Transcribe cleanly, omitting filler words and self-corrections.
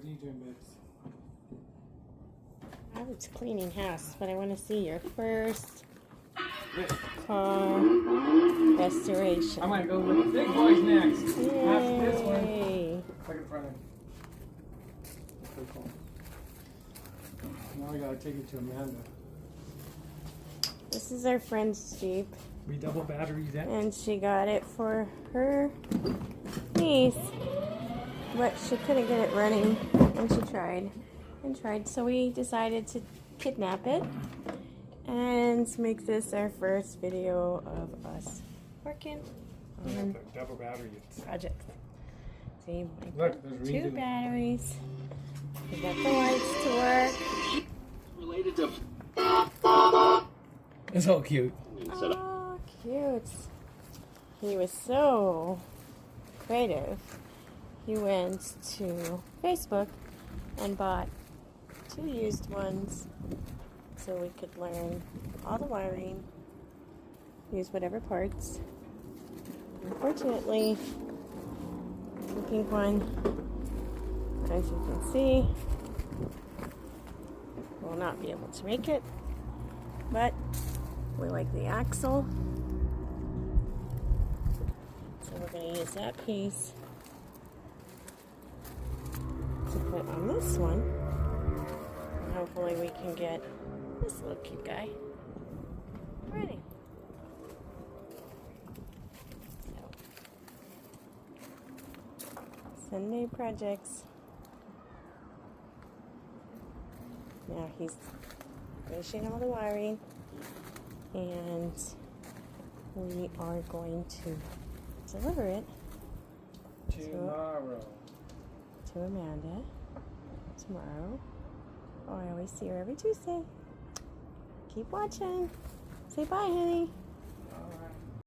What are you doing, babes? I was cleaning house, but I want to see your first Yes. car restoration. I'm going to go with the big boys next. Yay. After this one. Look in front of him. That's pretty cool. Now we got to take it to Amanda. This is our friend's Jeep, We double batteries in. and she got it for her niece, but she couldn't get it running, and she tried and tried, so we decided to kidnap it and make this our first video of us working on Double batteries. projects. See, Look, there's two reason. batteries. We got the lights to work. Related to It's so cute. Oh, cute. He was so creative. He went to Facebook and bought 2 used ones so we could learn all the wiring, use whatever parts. Unfortunately, the pink one, as you can see, will not be able to make it, but we like the axle, so we're going to use that piece to put on this one, and hopefully we can get this little cute guy ready. So, Sunday projects. Now he's finishing all the wiring, and we are going to deliver it Tomorrow. to Amanda tomorrow. Oh, I always see her every Tuesday. Keep watching. Say bye, honey.